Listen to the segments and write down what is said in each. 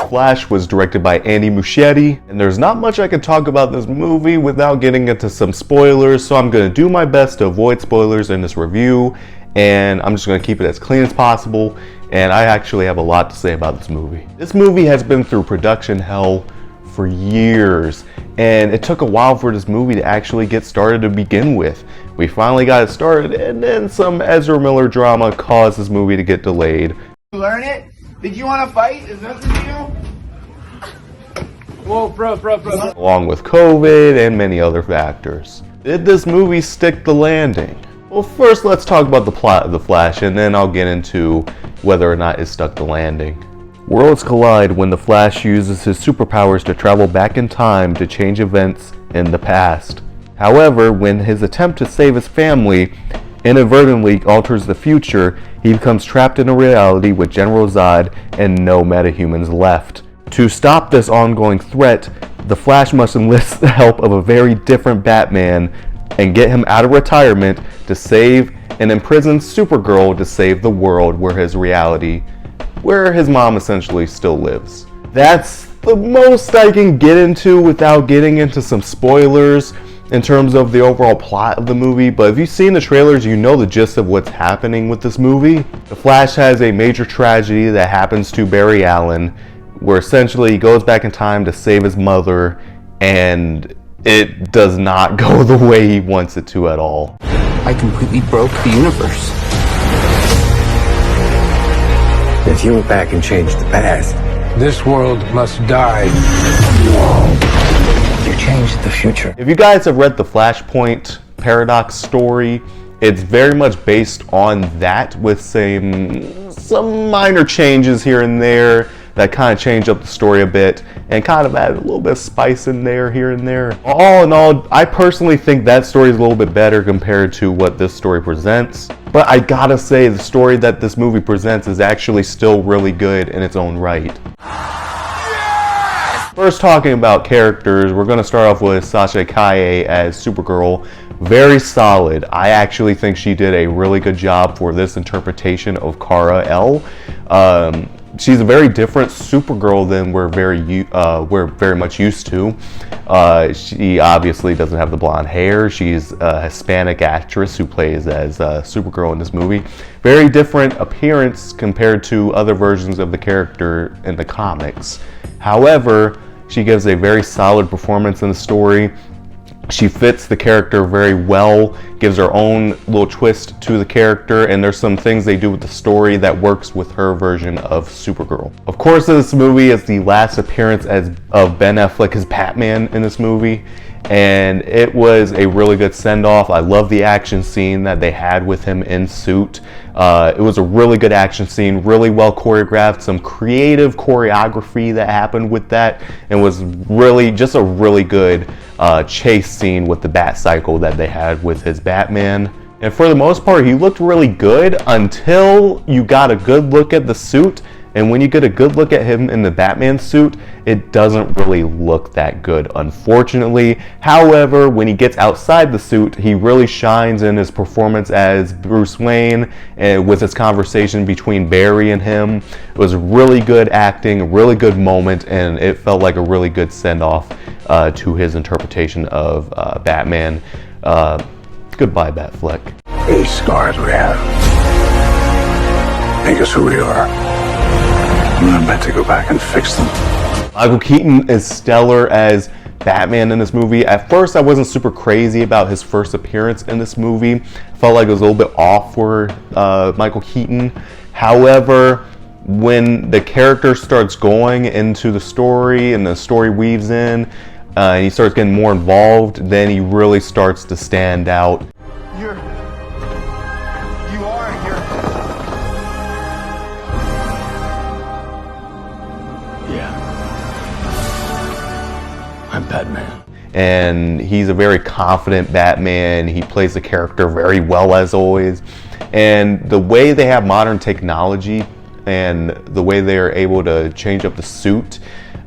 Flash was directed by Andy Muschietti, and there's not much I can talk about this movie without getting into some spoilers, so I'm going to do my best to avoid spoilers in this review, and I'm just going to keep it as clean as possible, and I actually have a lot to say about this movie. This movie has been through production hell for years, and it took a while for this movie to actually get started to begin with. We finally got it started, and then some Ezra Miller drama caused this movie to get delayed. You learn it? Did you want to fight? Is that the deal? Whoa, bro. Along with COVID and many other factors. Did this movie stick the landing? Well, first let's talk about the plot of The Flash, and then I'll get into whether or not it stuck the landing. Worlds collide when the Flash uses his superpowers to travel back in time to change events in the past. However, when his attempt to save his family inadvertently alters the future, he becomes trapped in a reality with General Zod and no metahumans left. To stop this ongoing threat, the Flash must enlist the help of a very different Batman and get him out of retirement to save an imprisoned Supergirl to save the world where his mom essentially still lives. That's the most I can get into without getting into some spoilers in terms of the overall plot of the movie, but if you've seen the trailers, you know the gist of what's happening with this movie. The Flash has a major tragedy that happens to Barry Allen, where essentially he goes back in time to save his mother, and it does not go the way he wants it to at all. I completely broke the universe. If you went back and changed the past, this world must die. you changed the future. If you guys have read the Flashpoint Paradox story, it's very much based on that with some minor changes here and there that kind of change up the story a bit and kind of add a little bit of spice in there, here and there. All in all, I personally think that story is a little bit better compared to what this story presents. But I gotta say, the story that this movie presents is actually still really good in its own right. First, talking about characters, we're going to start off with Sasha Calle as Supergirl. Very solid. I actually think she did a really good job for this interpretation of Kara-El. She's a very different Supergirl than we're very much used to. She obviously doesn't have the blonde hair. She's a Hispanic actress who plays as Supergirl in this movie. Very different appearance compared to other versions of the character in the comics. However, she gives a very solid performance in the story. She fits the character very well, gives her own little twist to the character, and there's some things they do with the story that works with her version of Supergirl. Of course, this movie is the last appearance of Ben Affleck as Batman in this movie, and it was a really good send-off. I love the action scene that they had with him in suit. It was a really good action scene, really well choreographed, some creative choreography that happened with that, and was really just a really good chase scene with the Bat Cycle that they had with his Batman. And for the most part, he looked really good until you got a good look at the suit. And when you get a good look at him in the Batman suit, it doesn't really look that good, unfortunately. However, when he gets outside the suit, he really shines in his performance as Bruce Wayne, and with his conversation between Barry and him. It was really good acting, a really good moment, and it felt like a really good send-off to his interpretation of Batman. Goodbye, Batfleck. These scars we have make us who we are. And I'm meant to go back and fix them. Michael Keaton is stellar as Batman in this movie. At first, I wasn't super crazy about his first appearance in this movie. I felt like it was a little bit off for Michael Keaton. However, when the character starts going into the story and the story weaves in, and he starts getting more involved, then he really starts to stand out. I'm Batman. And he's a very confident Batman. He plays the character very well, as always. And the way they have modern technology and the way they are able to change up the suit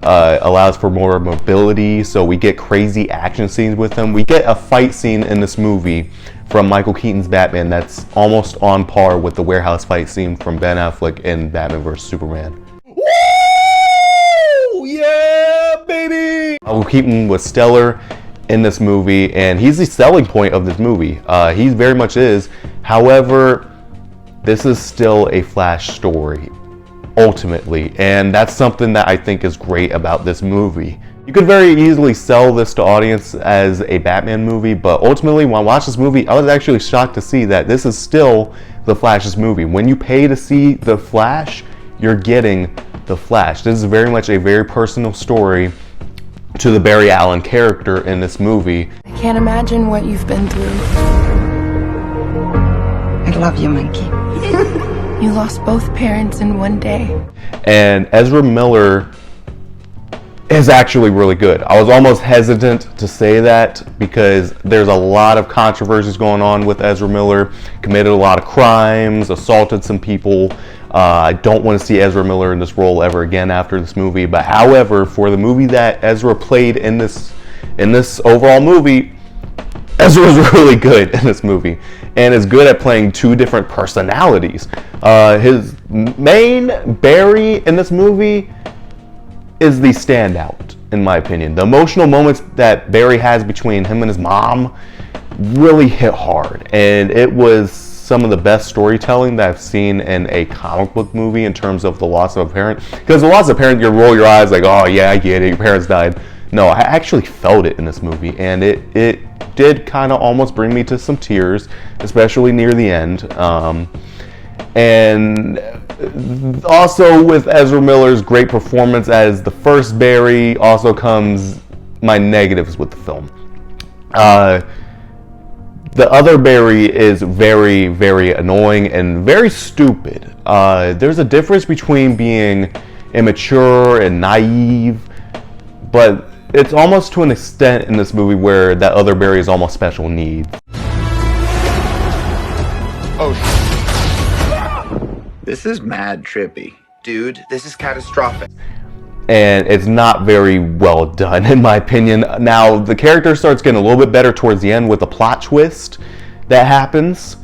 allows for more mobility. So we get crazy action scenes with him. We get a fight scene in this movie from Michael Keaton's Batman that's almost on par with the warehouse fight scene from Ben Affleck in Batman vs. Superman. Michael Keaton was stellar in this movie, and he's the selling point of this movie. He very much is. However, this is still a Flash story, ultimately, and that's something that I think is great about this movie. You could very easily sell this to audience as a Batman movie, but ultimately when I watched this movie, I was actually shocked to see that this is still the Flash's movie. When you pay to see the Flash, you're getting the Flash. This is very much a very personal story to the Barry Allen character in this movie. I can't imagine what you've been through. I love you, Monkey. You lost both parents in one day. And Ezra Miller is actually really good. I was almost hesitant to say that because there's a lot of controversies going on with Ezra Miller. Committed a lot of crimes, assaulted some people. I don't want to see Ezra Miller in this role ever again after this movie. But however, for the movie that Ezra played in this overall movie, Ezra was really good in this movie and is good at playing two different personalities. His main Barry in this movie is the standout, in my opinion. The emotional moments that Barry has between him and his mom really hit hard, and it was some of the best storytelling that I've seen in a comic book movie in terms of the loss of a parent. Because the loss of a parent, you roll your eyes like, oh yeah, I get it, your parents died. No, I actually felt it in this movie, and it did kind of almost bring me to some tears, especially near the end. And also with Ezra Miller's great performance as the first Barry also comes my negatives with the film. The other Barry is very, very annoying and very stupid. There's a difference between being immature and naive, but it's almost to an extent in this movie where that other Barry is almost special needs. Oh, This is mad trippy. dude, this is catastrophic. And it's not very well done, in my opinion. Now, the character starts getting a little bit better towards the end with a plot twist that happens,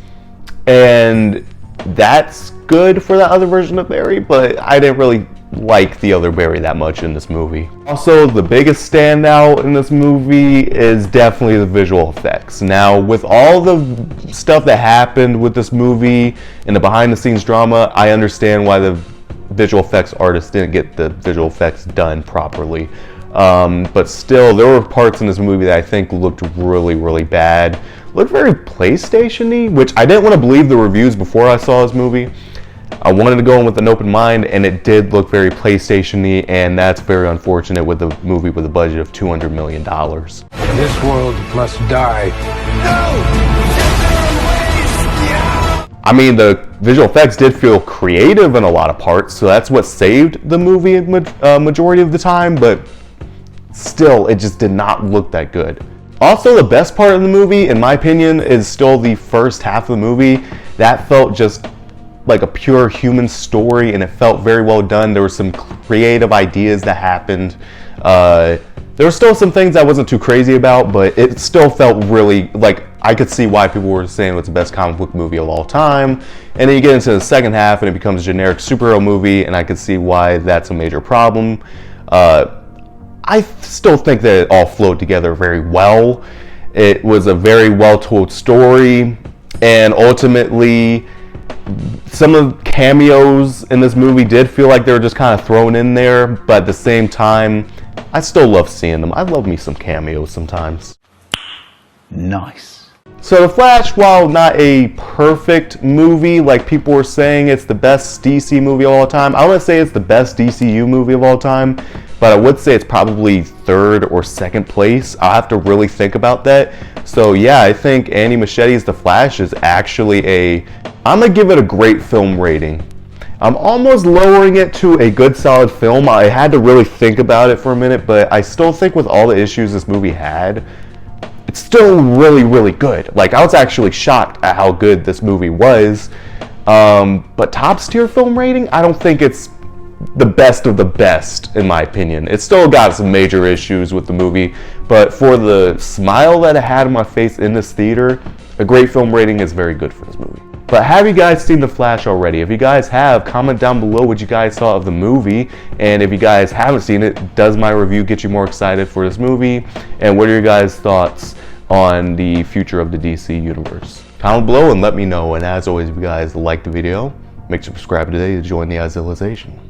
and that's good for that other version of Barry, but I didn't really like the other Barry that much in this movie. Also, the biggest standout in this movie is definitely the visual effects. Now, with all the stuff that happened with this movie and the behind-the-scenes drama, I understand why the visual effects artists didn't get the visual effects done properly. But still, there were parts in this movie that I think looked really, really bad. Looked very PlayStation-y, which I didn't want to believe the reviews before I saw this movie. I wanted to go in with an open mind, and it did look very PlayStation-y, and that's very unfortunate with a movie with a budget of $200 million. This world must die. I mean, the visual effects did feel creative in a lot of parts, so that's what saved the movie majority of the time, but still, it just did not look that good. Also, the best part of the movie, in my opinion, is still the first half of the movie. That felt just like a pure human story, and it felt very well done. There were some creative ideas that happened. There were still some things I wasn't too crazy about, but it still felt really, like, I could see why people were saying it's the best comic book movie of all time. And then you get into the second half and it becomes a generic superhero movie, and I could see why that's a major problem. I still think that it all flowed together very well. It was a very well-told story, and ultimately, some of the cameos in this movie did feel like they were just kind of thrown in there, but at the same time, I still love seeing them. I love me some cameos sometimes. Nice. So The Flash, while not a perfect movie, like people were saying it's the best DC movie of all time, I wouldn't say it's the best DCU movie of all time, but I would say it's probably third or second place. I'll have to really think about that. So yeah, I think Andy Muschietti's The Flash is actually I'm gonna give it a great film rating. I'm almost lowering it to a good solid film. I had to really think about it for a minute, but I still think with all the issues this movie had, it's still really, really good. Like, I was actually shocked at how good this movie was. But top tier film rating, I don't think it's the best of the best, in my opinion. It's still got some major issues with the movie, but for the smile that I had on my face in this theater, a great film rating is very good for this movie. But have you guys seen The Flash already? If you guys have, comment down below what you guys thought of the movie. And if you guys haven't seen it, does my review get you more excited for this movie? And what are your guys' thoughts on the future of the DC universe? Comment below and let me know. And as always, if you guys liked the video, make sure to subscribe today to join the Izillization.